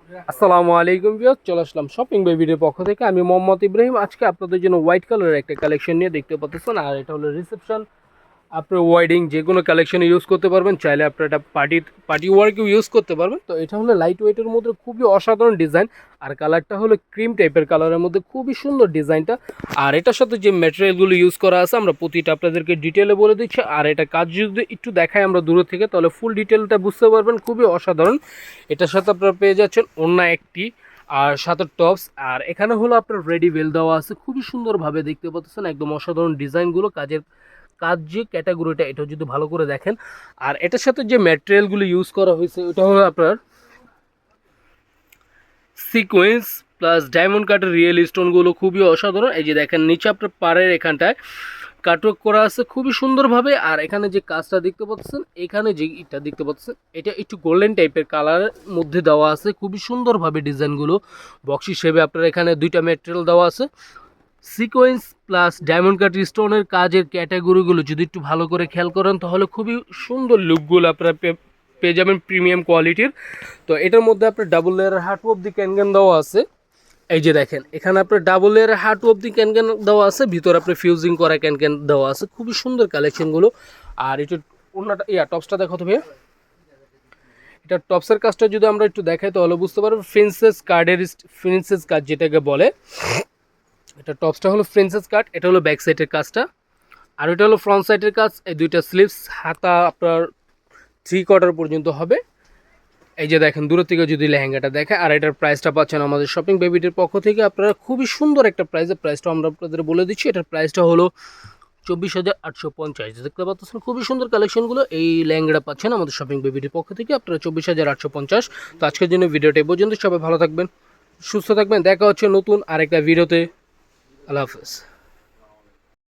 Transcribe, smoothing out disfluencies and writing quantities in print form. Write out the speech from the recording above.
আসসালামু আলাইকুম ভিউয়ার্স, চলে আসলাম শপিং বেবির পক্ষ থেকে। আমি মোহাম্মদ ইব্রাহিম। আজকে আপনাদের জন্য হোয়াইট কালারের একটা কালেকশন নিয়ে দেখতে পাচ্ছেন। আর এটা হলো রিসেপশন, আপনার ওয়েডিং যে কোনো কালেকশনে ইউজ করতে পারবেন। চাইলে আপনার এটা পার্টি ওয়ার্কেও ইউজ করতে পারবেন। তো এটা হলো লাইট ওয়েটের মধ্যে খুবই অসাধারণ ডিজাইন। আর কালারটা হলো ক্রিম টাইপের কালারের মধ্যে, খুবই সুন্দর ডিজাইনটা। আর এটার সাথে যে ম্যাটেরিয়ালগুলো ইউজ করা আছে আমরা প্রতিটা আপনাদেরকে ডিটেলে বলে দিচ্ছি। আর এটা কাজ যদি একটু দেখাই আমরা দূরে থেকে, তাহলে ফুল ডিটেলটা বুঝতে পারবেন। খুবই অসাধারণ। এটার সাথে আপনারা পেয়ে যাচ্ছেন ওড়না একটি, আর সাথে টপস। আর এখানে হলো আপনার রেডি ওয়েল দেওয়া আছে, খুবই সুন্দরভাবে দেখতে পাচ্ছেন। একদম অসাধারণ ডিজাইনগুলো, কাজ যে ক্যাটাগরিটা এটা যদি ভালো করে দেখেন। আর এটার সাথে যে ম্যাটেরিয়ালগুলো ইউজ করা হয়েছে ওটা হলো আপনার সিকোয়েন্স প্লাস ডায়মন্ড কাটের রিয়েল স্টোনগুলো খুবই অসাধারণ। এই যে দেখেন নিচে আপনার পাড়ের এখানটায় কাটওয়ার্ক করা আছে খুবই সুন্দরভাবে। আর এখানে যে কাজটা দেখতে পাচ্ছেন, এখানে যে ইটা দেখতে পাচ্ছেন, এটা একটু গোল্ডেন টাইপের কালারের মধ্যে দেওয়া আছে, খুবই সুন্দরভাবে ডিজাইনগুলো বক্স হিসেবে আপনার এখানে দুইটা ম্যাটেরিয়াল দেওয়া আছে। সিকোয়েন্স প্লাস ডায়মন্ড কাট স্টোনের কাজের ক্যাটাগরিগুলো যদি একটু ভালো করে খেয়াল করেন, তাহলে খুবই সুন্দর লুকগুলো আপনারা পেয়ে যাবেন প্রিমিয়াম কোয়ালিটির। তো এটার মধ্যে আপনার ডাবল লেয়ারের হার্ট অফ দি ক্যানগান দেওয়া আছে। এই যে দেখেন এখানে আপনার ডাবল লেয়ারের হার্ট অফ দি ক্যানক্যান দেওয়া আছে, ভিতরে আপনার ফিউজিং করা ক্যানক্যান দেওয়া আছে, খুবই সুন্দর কালেকশনগুলো। আর এটা অন্যটা টপসটা দেখো তুমি। এটা টপসের কাজটা যদি আমরা একটু দেখাই তাহলে বুঝতে পারবো প্রিন্সেস কাট যেটাকে বলে। এটা টপসটা হলো প্রিন্সেস কাট, এটা হলো ব্যাক সাইডের কাজটা। আর এটা হলো ফ্রন্ট সাইডের কাজ। এই দুইটা স্লিভস হাতা আপনার 3/4 পর্যন্ত হবে। এই যে দেখেন দূর থেকে যদি লেহেঙ্গাটা দেখে। আর এটার প্রাইসটা পাচ্ছেন আমাদের শপিং বেবিটির পক্ষ থেকে আপনারা খুবই সুন্দর একটা প্রাইসটা আমরা আপনাদের বলে দিচ্ছি। এটার প্রাইসটা হলো 24,850। দেখতে পাচ্ছেন খুবই সুন্দর কালেকশনগুলো। এই লেহেঙ্গাটা পাচ্ছেন আমাদের শপিং বেবিটির পক্ষ থেকে আপনারা 24,850। তো আজকের জন্য ভিডিওটা এই পর্যন্ত। সবাই ভালো থাকবেন, সুস্থ থাকবেন। দেখা হচ্ছে নতুন আরেকটা ভিডিওতে। আল্লাহ হাফেজ।